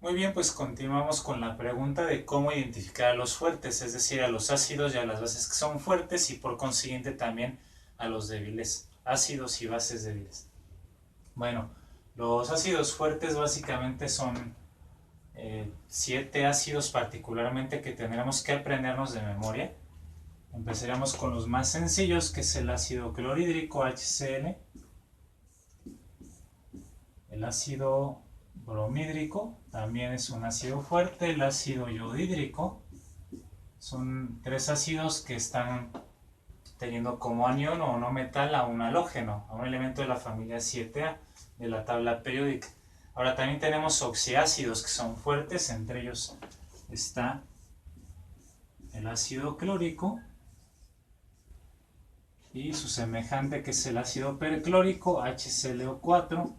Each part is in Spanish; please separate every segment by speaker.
Speaker 1: Muy bien, pues continuamos con la pregunta de cómo identificar a los fuertes, es decir, a los ácidos y a las bases que son fuertes y por consiguiente también a los débiles, ácidos y bases débiles. Bueno, los ácidos fuertes básicamente son 7 ácidos particularmente que tendremos que aprendernos de memoria. Empezaremos con los más sencillos, que es el ácido clorhídrico HCl, el ácido bromhídrico también es un ácido fuerte, el ácido yodhídrico. Son 3 ácidos que están teniendo como anión o no metal a un halógeno, a un elemento de la familia 7A de la tabla periódica. Ahora también tenemos oxiácidos que son fuertes, entre ellos está el ácido clórico y su semejante, que es el ácido perclórico HClO4,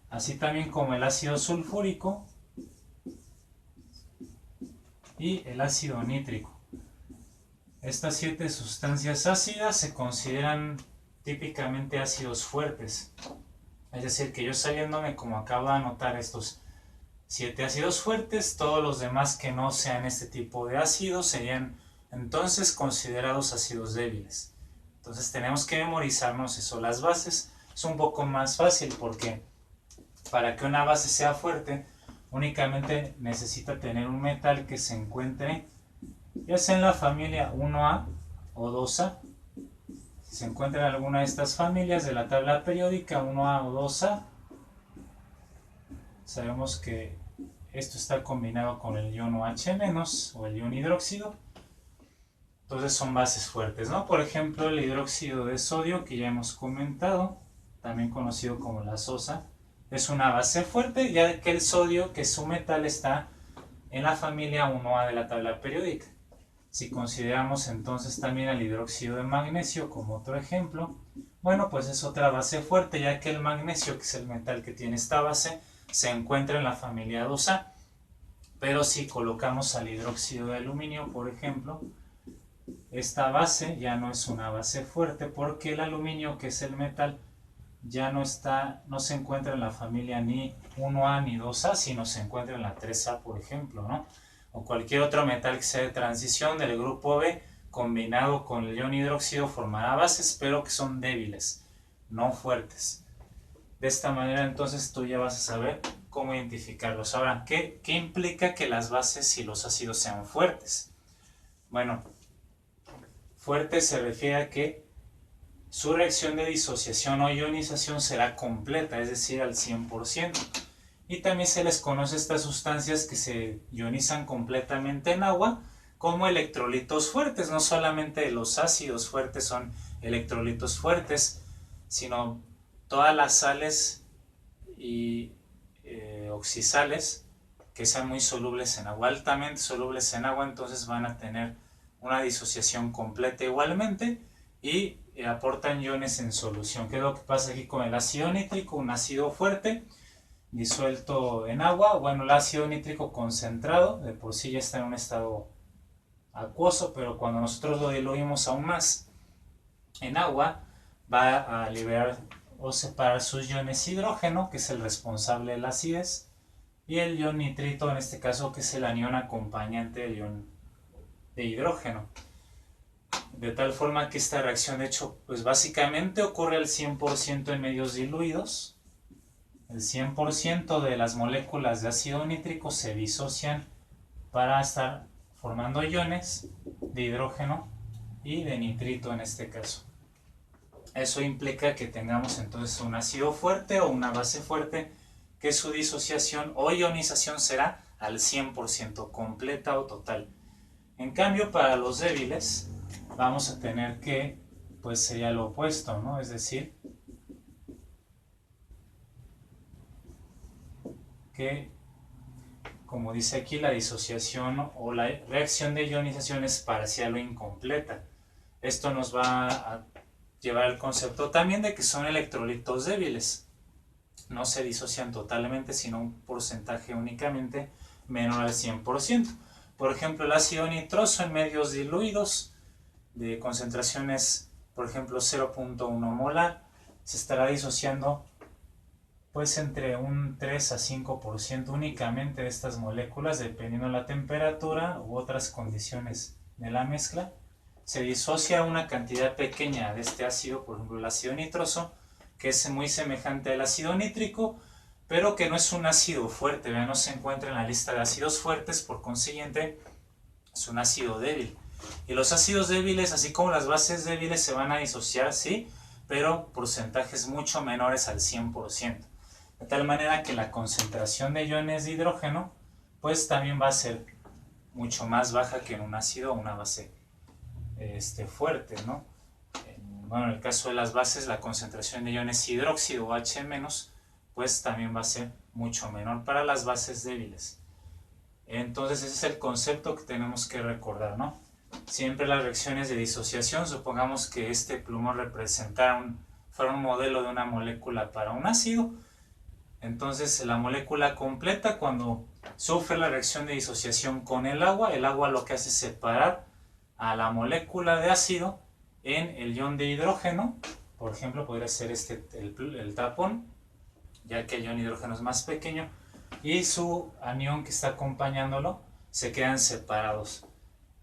Speaker 1: así también como el ácido sulfúrico y el ácido nítrico. Estas 7 sustancias ácidas se consideran típicamente ácidos fuertes. Es decir, que yo sabiéndome, como acabo de anotar, estos 7 ácidos fuertes, todos los demás que no sean este tipo de ácidos serían entonces considerados ácidos débiles. Entonces tenemos que memorizarnos eso. Las bases es un poco más fácil porque para que una base sea fuerte únicamente necesita tener un metal que se encuentre ya sea en la familia 1A o 2A. Si se encuentra en alguna de estas familias de la tabla periódica 1A o 2A, sabemos que esto está combinado con el ion OH- o el ion hidróxido. Entonces son bases fuertes, ¿no? Por ejemplo, el hidróxido de sodio, que ya hemos comentado, también conocido como la sosa, es una base fuerte, ya que el sodio, que es un metal, está en la familia 1A de la tabla periódica. Si consideramos entonces también el hidróxido de magnesio como otro ejemplo, bueno, pues es otra base fuerte, ya que el magnesio, que es el metal que tiene esta base, se encuentra en la familia 2A. Pero si colocamos al hidróxido de aluminio, por ejemplo, esta base ya no es una base fuerte porque el aluminio, que es el metal, ya no se encuentra en la familia ni 1A ni 2A, sino se encuentra en la 3A, por ejemplo, ¿no? O cualquier otro metal que sea de transición del grupo B combinado con el ion hidróxido formará bases, pero que son débiles, no fuertes. De esta manera entonces tú ya vas a saber cómo identificarlos. Ahora, ¿qué implica que las bases y los ácidos sean fuertes? Bueno, fuerte se refiere a que su reacción de disociación o ionización será completa, es decir, al 100%. Y también se les conoce estas sustancias que se ionizan completamente en agua como electrolitos fuertes. No solamente los ácidos fuertes son electrolitos fuertes, sino todas las sales y oxisales que sean muy solubles en agua, altamente solubles en agua, entonces van a tener una disociación completa igualmente y aportan iones en solución. ¿Qué es lo que pasa aquí con el ácido nítrico? Un ácido fuerte disuelto en agua. Bueno, el ácido nítrico concentrado de por sí ya está en un estado acuoso, pero cuando nosotros lo diluimos aún más en agua, va a liberar o separar sus iones hidrógeno, que es el responsable de la acidez, y el ion nitrito, en este caso, que es el anión acompañante del ion de hidrógeno. De tal forma que esta reacción, de hecho, pues básicamente ocurre al 100% en medios diluidos. El 100% de las moléculas de ácido nítrico se disocian para estar formando iones de hidrógeno y de nitrito en este caso. Eso implica que tengamos entonces un ácido fuerte o una base fuerte que su disociación o ionización será al 100% completa o total. En cambio, para los débiles vamos a tener que, pues sería lo opuesto, ¿no? Es decir, que, como dice aquí, la disociación o la reacción de ionización es parcial o incompleta. Esto nos va a llevar al concepto también de que son electrolitos débiles. No se disocian totalmente, sino un porcentaje únicamente menor al 100%. Por ejemplo, el ácido nitroso en medios diluidos de concentraciones, por ejemplo, 0.1 molar, se estará disociando pues entre un 3 a 5% únicamente de estas moléculas, dependiendo de la temperatura u otras condiciones de la mezcla, se disocia una cantidad pequeña de este ácido, por ejemplo el ácido nitroso, que es muy semejante al ácido nítrico, pero que no es un ácido fuerte, ¿verdad? No se encuentra en la lista de ácidos fuertes, por consiguiente es un ácido débil. Y los ácidos débiles, así como las bases débiles, se van a disociar, sí, pero porcentajes mucho menores al 100%. De tal manera que la concentración de iones de hidrógeno, pues también va a ser mucho más baja que en un ácido o una base fuerte, ¿no? Bueno, en el caso de las bases, la concentración de iones hidróxido o H-, pues también va a ser mucho menor para las bases débiles. Entonces ese es el concepto que tenemos que recordar, ¿no? Siempre las reacciones de disociación, supongamos que este plumón fuera un modelo de una molécula para un ácido, entonces la molécula completa, cuando sufre la reacción de disociación con el agua lo que hace es separar a la molécula de ácido en el ion de hidrógeno. Por ejemplo, podría ser el tapón, ya que el ion de hidrógeno es más pequeño, y su anión que está acompañándolo se quedan separados.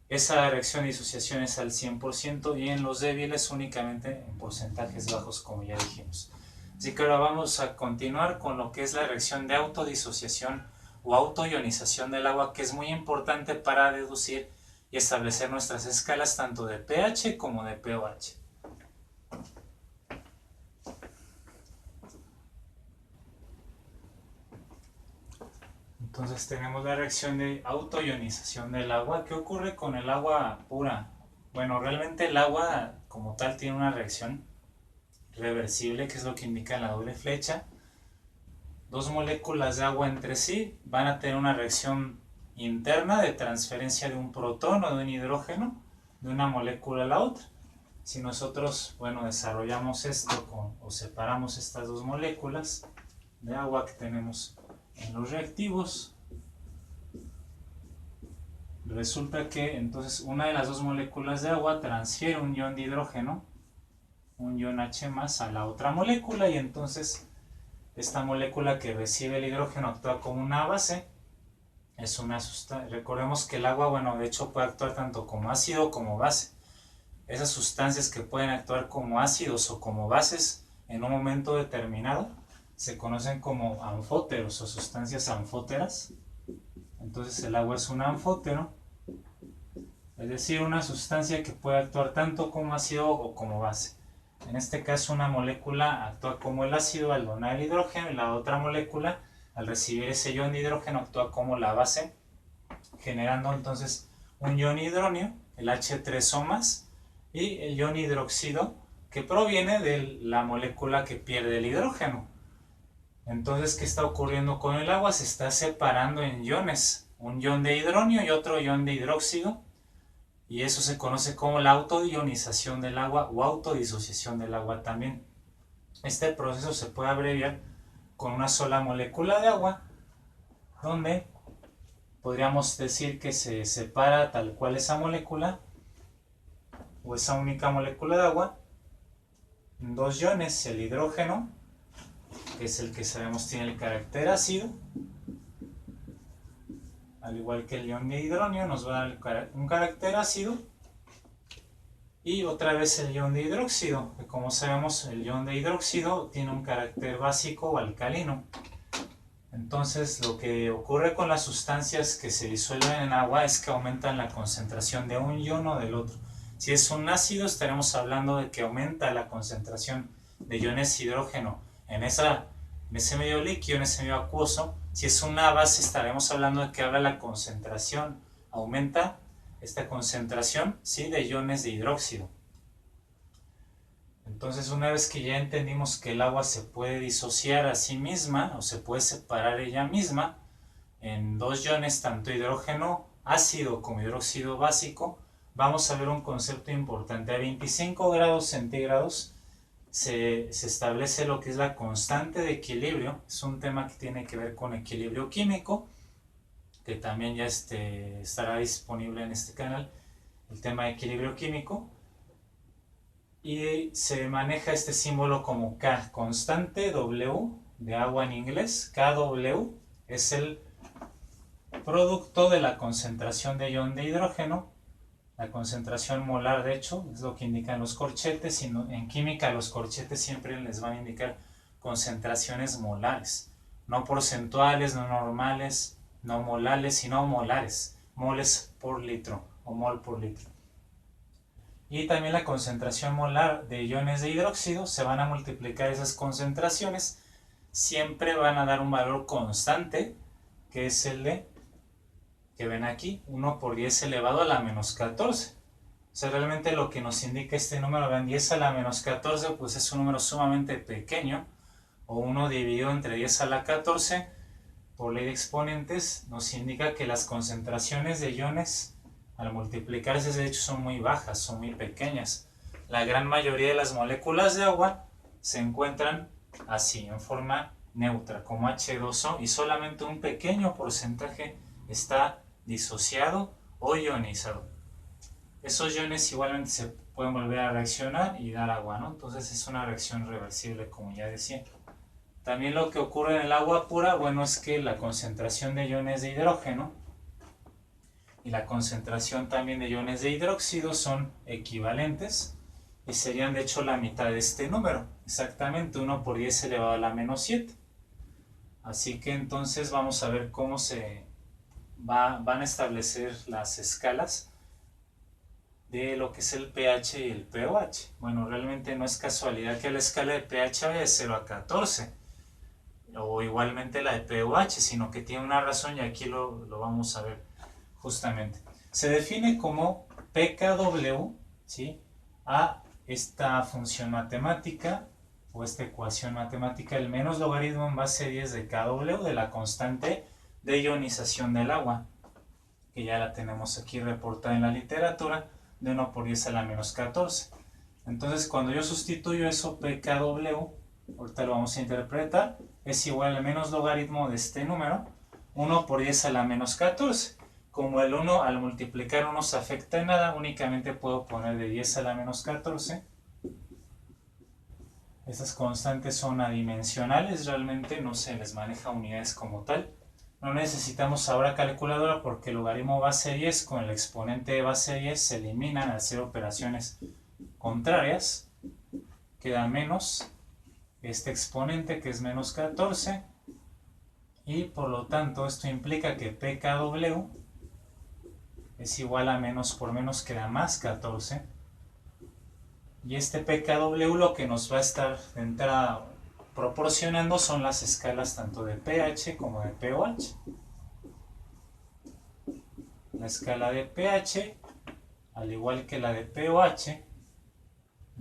Speaker 1: Esa reacción de disociación es al 100% y en los débiles únicamente en porcentajes bajos, como ya dijimos. Así que ahora vamos a continuar con lo que es la reacción de autodisociación o autoionización del agua, que es muy importante para deducir y establecer nuestras escalas tanto de pH como de pOH. Entonces tenemos la reacción de autoionización del agua. ¿Qué ocurre con el agua pura? Bueno, realmente el agua como tal tiene una reacción reversible, que es lo que indica la doble flecha. Dos moléculas de agua entre sí van a tener una reacción interna de transferencia de un protón o de un hidrógeno de una molécula a la otra. Si nosotros, bueno, desarrollamos esto o separamos estas dos moléculas de agua que tenemos en los reactivos, resulta que entonces una de las dos moléculas de agua transfiere un ion de hidrógeno, un ion H+, a la otra molécula, y entonces esta molécula que recibe el hidrógeno actúa como una base. Es una sustancia. Recordemos que el agua, bueno, de hecho puede actuar tanto como ácido como base. Esas sustancias que pueden actuar como ácidos o como bases en un momento determinado se conocen como anfóteros o sustancias anfóteras. Entonces el agua es un anfótero, es decir, una sustancia que puede actuar tanto como ácido o como base. En este caso una molécula actúa como el ácido al donar el hidrógeno y la otra molécula al recibir ese ion de hidrógeno actúa como la base, generando entonces un ion hidronio, el H3O+, y el ion hidroxido que proviene de la molécula que pierde el hidrógeno. Entonces, ¿qué está ocurriendo con el agua? Se está separando en iones, un ion de hidronio y otro ion de hidróxido, y eso se conoce como la autoionización del agua o autodisociación del agua también. Este proceso se puede abreviar con una sola molécula de agua, donde podríamos decir que se separa tal cual esa molécula o esa única molécula de agua en dos iones, el hidrógeno, que es el que sabemos tiene el carácter ácido, al igual que el ion de hidronio nos va a dar un carácter ácido, y otra vez el ion de hidróxido, que como sabemos el ion de hidróxido tiene un carácter básico o alcalino. Entonces lo que ocurre con las sustancias que se disuelven en agua es que aumentan la concentración de un ion o del otro. Si es un ácido estaremos hablando de que aumenta la concentración de iones hidrógeno en ese medio líquido, en ese medio acuoso. Si es una base estaremos hablando de que ahora la concentración aumenta, esta concentración, ¿sí?, de iones de hidróxido. Entonces una vez que ya entendimos que el agua se puede disociar a sí misma o se puede separar ella misma en dos iones, tanto hidrógeno ácido como hidróxido básico, vamos a ver un concepto importante. A 25 grados centígrados se establece lo que es la constante de equilibrio. Es un tema que tiene que ver con equilibrio químico, que también ya estará disponible en este canal, el tema de equilibrio químico, y se maneja este símbolo como K, constante W de agua en inglés, Kw, es el producto de la concentración de ion de hidrógeno, la concentración molar, de hecho, es lo que indican los corchetes, y en química los corchetes siempre les van a indicar concentraciones molares, no porcentuales, no normales, no molales, sino molares, moles por litro o mol por litro. Y también la concentración molar de iones de hidróxido, se van a multiplicar esas concentraciones, siempre van a dar un valor constante, que es el de, que ven aquí, 1 por 10 elevado a la menos 14. O sea, realmente lo que nos indica este número, vean, 10 a la menos 14, pues es un número sumamente pequeño, o 1 dividido entre 10 a la 14, por ley de exponentes, nos indica que las concentraciones de iones, al multiplicarse, de hecho, son muy bajas, son muy pequeñas. La gran mayoría de las moléculas de agua se encuentran así, en forma neutra, como H2O, y solamente un pequeño porcentaje está disociado o ionizado. Esos iones igualmente se pueden volver a reaccionar y dar agua, ¿no? Entonces es una reacción reversible, como ya decía. También lo que ocurre en el agua pura, bueno, es que la concentración de iones de hidrógeno y la concentración también de iones de hidróxido son equivalentes y serían de hecho la mitad de este número, exactamente 1 por 10 elevado a la menos 7. Así que entonces vamos a ver cómo se van a establecer las escalas de lo que es el pH y el pOH. Bueno, realmente no es casualidad que la escala de pH vaya de 0 a 14, o igualmente la de pOH, sino que tiene una razón y aquí lo vamos a ver justamente. Se define como pKw, ¿sí?, a esta función matemática o esta ecuación matemática, el menos logaritmo en base 10 de Kw de la constante de ionización del agua, que ya la tenemos aquí reportada en la literatura, de 1 por 10 a la menos 14. Entonces cuando yo sustituyo eso, pKw, ahorita lo vamos a interpretar, es igual al menos logaritmo de este número, 1 por 10 a la menos 14. Como el 1 al multiplicar no nos afecta en nada, únicamente puedo poner de 10 a la menos 14. Estas constantes son adimensionales, realmente no se les maneja unidades como tal. No necesitamos ahora calculadora porque el logaritmo base 10 con el exponente de base 10 se eliminan al hacer operaciones contrarias. Queda menos este exponente, que es menos 14, y por lo tanto esto implica que pKw es igual a menos por menos, queda más 14, y este pKw lo que nos va a estar de entrada proporcionando son las escalas tanto de pH como de pOH. La escala de pH, al igual que la de pOH,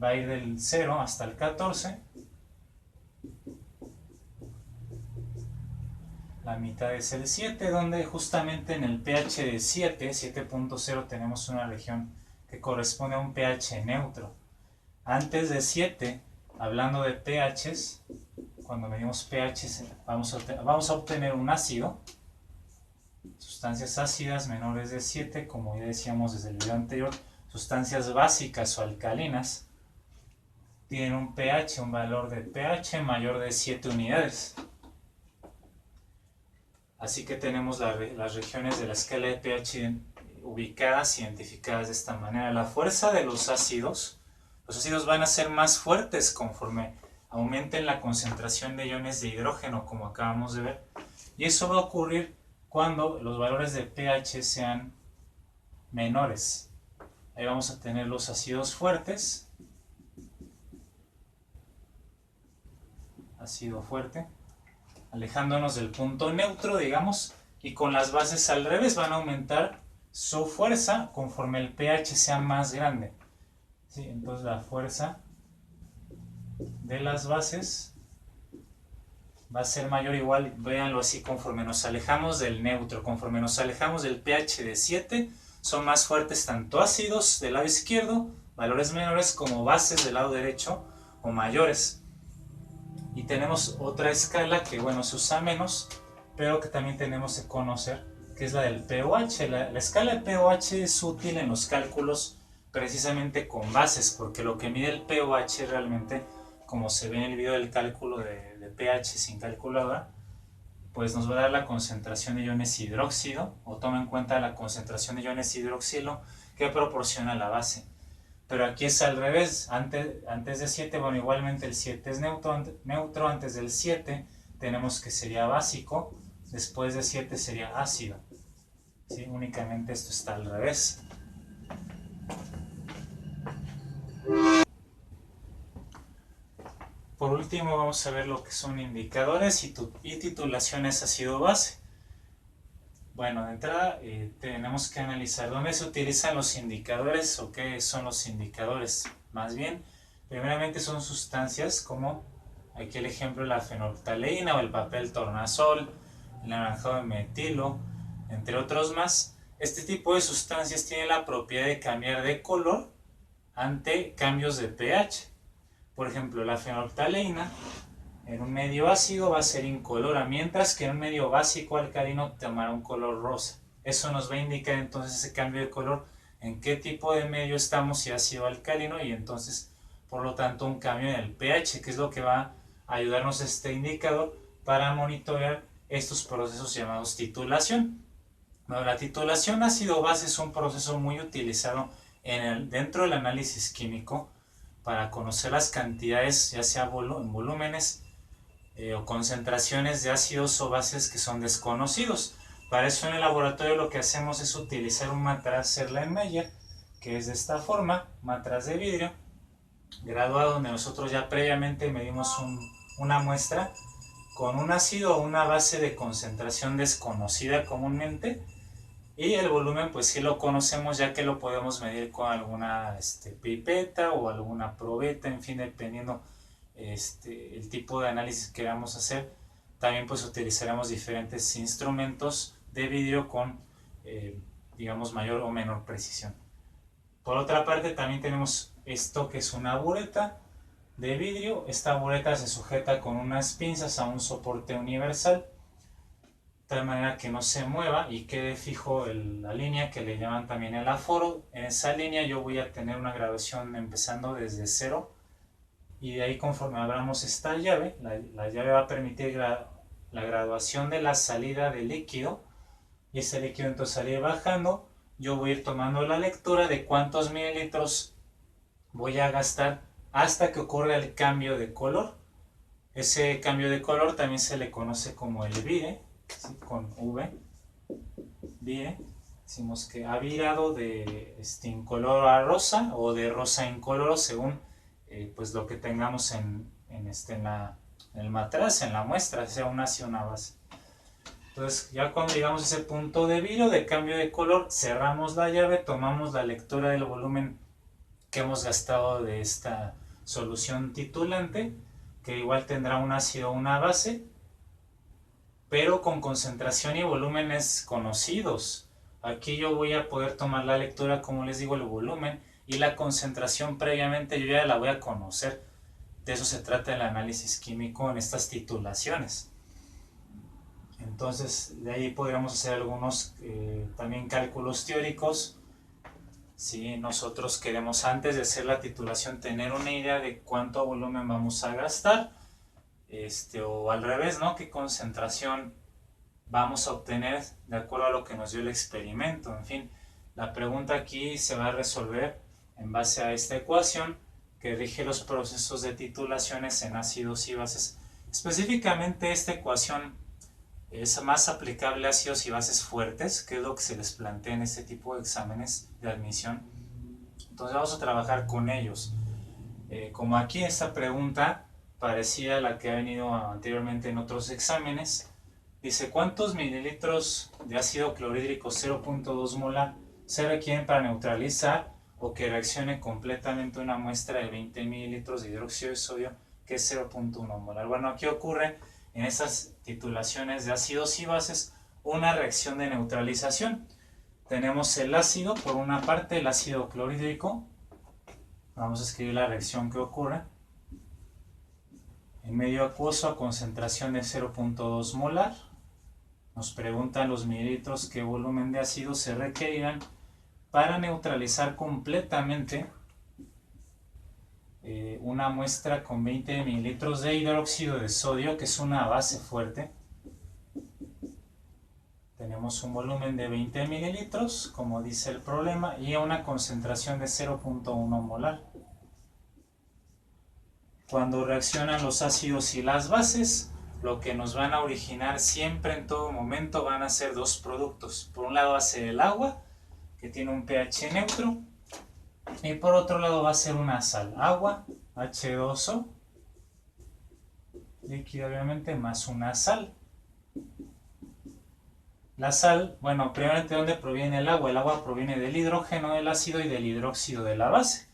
Speaker 1: va a ir del 0 hasta el 14. La mitad es el 7, donde justamente en el pH de 7, 7.0, tenemos una región que corresponde a un pH neutro. Antes de 7, hablando de pHs, cuando medimos pHs vamos a obtener un ácido. Sustancias ácidas menores de 7, como ya decíamos desde el video anterior, sustancias básicas o alcalinas, tienen un pH, un valor de pH mayor de 7 unidades. Así que tenemos las regiones de la escala de pH ubicadas, identificadas de esta manera. La fuerza de los ácidos van a ser más fuertes conforme aumenten la concentración de iones de hidrógeno, como acabamos de ver. Y eso va a ocurrir cuando los valores de pH sean menores. Ahí vamos a tener los ácidos fuertes. Ácido fuerte. Alejándonos del punto neutro, digamos, y con las bases al revés van a aumentar su fuerza conforme el pH sea más grande. ¿Sí? Entonces la fuerza de las bases va a ser mayor, igual, véanlo así, conforme nos alejamos del neutro, conforme nos alejamos del pH de 7, son más fuertes tanto ácidos del lado izquierdo, valores menores, como bases del lado derecho o mayores. Y tenemos otra escala que, bueno, se usa menos, pero que también tenemos que conocer, que es la del pOH. La escala de pOH es útil en los cálculos precisamente con bases, porque lo que mide el pOH realmente, como se ve en el video del cálculo de de pH sin calculadora, pues nos va a dar la concentración de iones hidróxido, o toma en cuenta la concentración de iones hidroxilo que proporciona la base. Pero aquí es al revés, antes de 7, bueno, igualmente el 7 es neutro, antes del 7 tenemos que sería básico, después de 7 sería ácido. ¿Sí? Únicamente esto está al revés. Por último vamos a ver lo que son indicadores y titulaciones ácido-base. Bueno, de entrada tenemos que analizar dónde se utilizan los indicadores o qué son los indicadores. Más bien, primeramente son sustancias como aquí el ejemplo de la fenolftaleína o el papel tornasol, el naranjado de metilo, entre otros más. Este tipo de sustancias tienen la propiedad de cambiar de color ante cambios de pH. Por ejemplo, la fenolftaleína en un medio ácido va a ser incolora, mientras que en un medio básico alcalino tomará un color rosa. Eso nos va a indicar entonces ese cambio de color, en qué tipo de medio estamos, si ácido o alcalino, y entonces, por lo tanto, un cambio en el pH, que es lo que va a ayudarnos este indicador para monitorear estos procesos llamados titulación. Bueno, la titulación ácido-base es un proceso muy utilizado dentro del análisis químico para conocer las cantidades, ya sea en volúmenes o concentraciones de ácidos o bases que son desconocidos. Para eso en el laboratorio lo que hacemos es utilizar un matraz Erlenmeyer, que es de esta forma, matraz de vidrio, graduado, donde nosotros ya previamente medimos una muestra con un ácido o una base de concentración desconocida comúnmente, y el volumen pues sí lo conocemos, ya que lo podemos medir con alguna pipeta o alguna probeta, en fin, dependiendo el tipo de análisis que queramos hacer. También pues utilizaremos diferentes instrumentos de vidrio con digamos mayor o menor precisión. Por otra parte también tenemos esto que es una bureta de vidrio. Esta bureta se sujeta con unas pinzas a un soporte universal, de tal manera que no se mueva y quede fijo la línea que le llaman también el aforo. En esa línea yo voy a tener una graduación empezando desde 0, y de ahí conforme abramos esta llave, la llave va a permitir la graduación de la salida del líquido, y ese líquido entonces al ir bajando yo voy a ir tomando la lectura de cuántos mililitros voy a gastar hasta que ocurra el cambio de color. Ese cambio de color también se le conoce como el vire, ¿sí? Con V, vire. Decimos que ha virado de incoloro a rosa o de rosa a incoloro según pues lo que tengamos en el matraz, en la muestra, sea una ácido o una base. Entonces ya cuando llegamos a ese punto de viro, de cambio de color, cerramos la llave, tomamos la lectura del volumen que hemos gastado de esta solución titulante, que igual tendrá un ácido o una base, pero con concentración y volúmenes conocidos. Aquí yo voy a poder tomar la lectura, como les digo, el volumen y la concentración previamente yo ya la voy a conocer. De eso se trata el análisis químico en estas titulaciones. Entonces de ahí podríamos hacer algunos también cálculos teóricos. Si nosotros queremos antes de hacer la titulación tener una idea de cuánto volumen vamos a gastar, o al revés, ¿no? ¿Qué concentración vamos a obtener de acuerdo a lo que nos dio el experimento? En fin, la pregunta aquí se va a resolver en base a esta ecuación que rige los procesos de titulaciones en ácidos y bases. Específicamente esta ecuación es más aplicable a ácidos y bases fuertes, que es lo que se les plantea en este tipo de exámenes de admisión. Entonces vamos a trabajar con ellos. Como aquí esta pregunta parecida a la que ha venido anteriormente en otros exámenes, dice ¿cuántos mililitros de ácido clorhídrico 0.2 molar se requieren para neutralizar o que reaccione completamente una muestra de 20 mililitros de hidróxido de sodio que es 0.1 molar? Bueno, aquí ocurre en estas titulaciones de ácidos y bases una reacción de neutralización. Tenemos el ácido, por una parte el ácido clorhídrico. Vamos a escribir la reacción que ocurre. En medio acuoso a concentración de 0.2 molar. Nos preguntan los mililitros qué volumen de ácido se requerirán para neutralizar completamente una muestra con 20 mililitros de hidróxido de sodio, que es una base fuerte. Tenemos un volumen de 20 mililitros, como dice el problema, y una concentración de 0.1 molar. Cuando reaccionan los ácidos y las bases, lo que nos van a originar siempre en todo momento van a ser dos productos. Por un lado va a ser el agua, que tiene un pH neutro, y por otro lado va a ser una sal. Agua, H2O, líquido obviamente, más una sal. La sal, bueno, primero, ¿de dónde proviene el agua? El agua proviene del hidrógeno del ácido y del hidróxido de la base.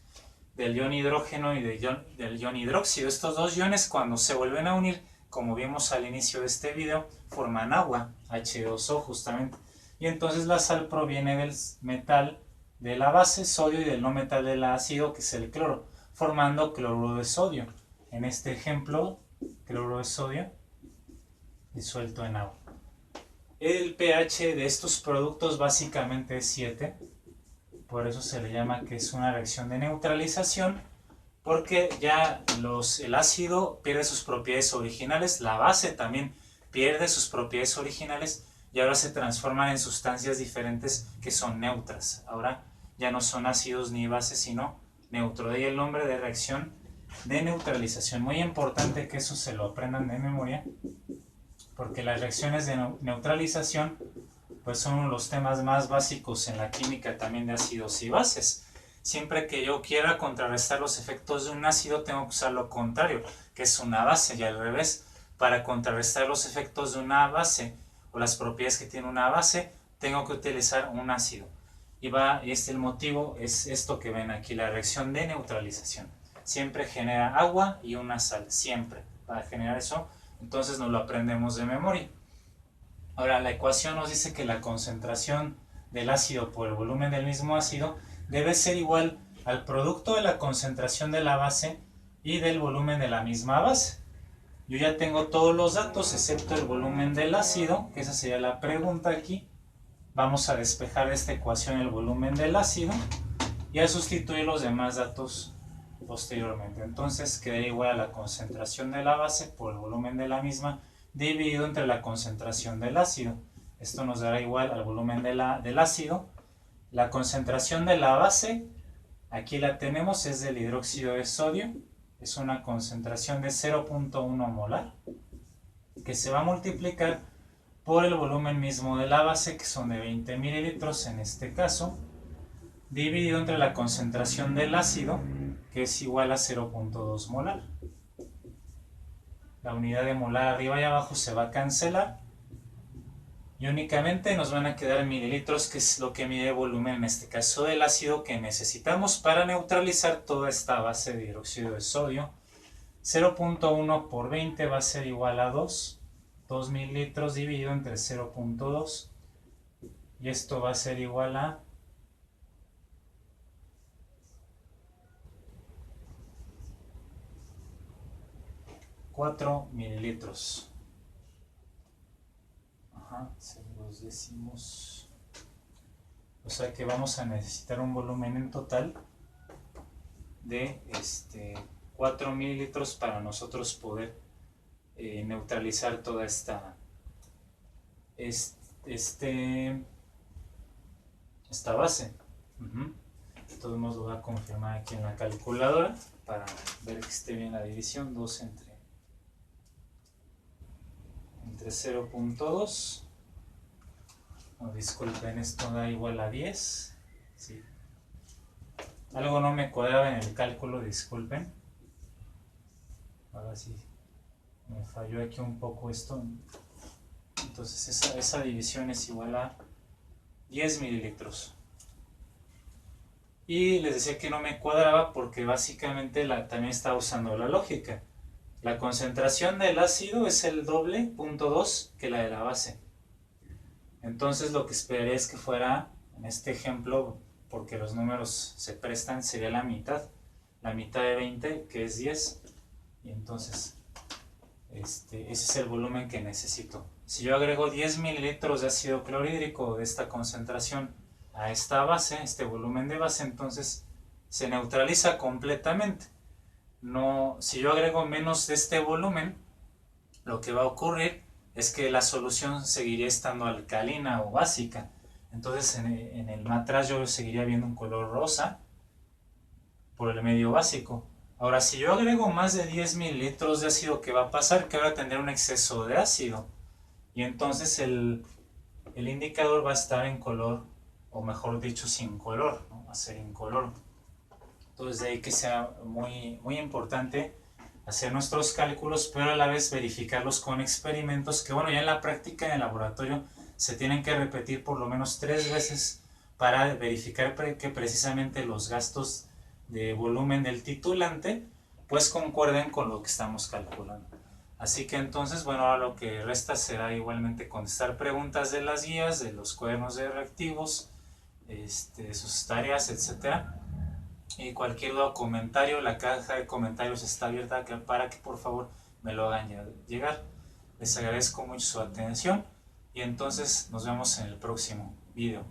Speaker 1: Del ion hidrógeno y del ion hidróxido. Estos dos iones, cuando se vuelven a unir, como vimos al inicio de este video, forman agua, H2O justamente. Y entonces la sal proviene del metal de la base, sodio, y del no metal del ácido, que es el cloro, formando cloruro de sodio. En este ejemplo, cloruro de sodio disuelto en agua. El pH de estos productos básicamente es 7, por eso se le llama que es una reacción de neutralización, porque ya el ácido pierde sus propiedades originales, la base también pierde sus propiedades originales y ahora se transforman en sustancias diferentes que son neutras. Ahora ya no son ácidos ni bases, sino neutro. De ahí el nombre de reacción de neutralización. Muy importante que eso se lo aprendan de memoria, porque las reacciones de neutralización pues son uno de los temas más básicos en la química también de ácidos y bases. Siempre que yo quiera contrarrestar los efectos de un ácido, tengo que usar lo contrario, que es una base, y al revés. Para contrarrestar los efectos de una base o las propiedades que tiene una base, tengo que utilizar un ácido. Y el motivo es esto que ven aquí, la reacción de neutralización. Siempre genera agua y una sal, siempre. Para generar eso, entonces nos lo aprendemos de memoria. Ahora, la ecuación nos dice que la concentración del ácido por el volumen del mismo ácido debe ser igual al producto de la concentración de la base y del volumen de la misma base. Yo ya tengo todos los datos excepto el volumen del ácido, que esa sería la pregunta aquí. Vamos a despejar de esta ecuación el volumen del ácido y a sustituir los demás datos posteriormente. Entonces quedaría igual a la concentración de la base por el volumen de la misma dividido entre la concentración del ácido. Esto nos dará igual al volumen del ácido. La concentración de la base, aquí la tenemos, es del hidróxido de sodio. Es una concentración de 0.1 molar, que se va a multiplicar por el volumen mismo de la base, que son de 20 mililitros en este caso, dividido entre la concentración del ácido, que es igual a 0.2 molar. La unidad de molar arriba y abajo se va a cancelar y únicamente nos van a quedar mililitros, que es lo que mide el volumen en este caso del ácido que necesitamos para neutralizar toda esta base de hidróxido de sodio. 0.1 por 20 va a ser igual a 2 mililitros dividido entre 0.2, y esto va a ser igual a 4 mililitros. Se los decimos. O sea que vamos a necesitar un volumen en total de 4 mililitros para nosotros poder neutralizar toda esta base. De todos modos lo voy a confirmar aquí en la calculadora para ver que esté bien la división. 2 entre 0.2. No, disculpen, esto da igual a 10. Sí. Algo no me cuadraba en el cálculo, disculpen. Ahora sí, me falló aquí un poco esto. Entonces esa división es igual a 10 mililitros. Y les decía que no me cuadraba porque básicamente también estaba usando la lógica. La concentración del ácido es el doble, 0.2, que la de la base. Entonces lo que esperaría es que fuera, en este ejemplo, porque los números se prestan, sería la mitad. La mitad de 20, que es 10. Y entonces, ese es el volumen que necesito. Si yo agrego 10 mililitros de ácido clorhídrico de esta concentración a esta base, este volumen de base, entonces se neutraliza completamente. no, si yo agrego menos de este volumen, lo que va a ocurrir es que la solución seguiría estando alcalina o básica. Entonces en el matraz yo seguiría viendo un color rosa por el medio básico. Ahora, si yo agrego más de 10 mililitros de ácido, ¿qué va a pasar? Que va a tener un exceso de ácido. Y entonces el indicador va a estar en color, o mejor dicho, sin color, ¿no? Va a ser incoloro. Entonces de ahí que sea muy importante hacer nuestros cálculos, pero a la vez verificarlos con experimentos que, bueno, ya en la práctica en el laboratorio se tienen que repetir por lo menos 3 veces para verificar que precisamente los gastos de volumen del titulante pues concuerden con lo que estamos calculando. Así que entonces, bueno, ahora lo que resta será igualmente contestar preguntas de las guías, de los cuadernos de reactivos, sus tareas, etcétera. Y cualquier duda o comentario, la caja de comentarios está abierta para que por favor me lo hagan llegar. Les agradezco mucho su atención y entonces nos vemos en el próximo video.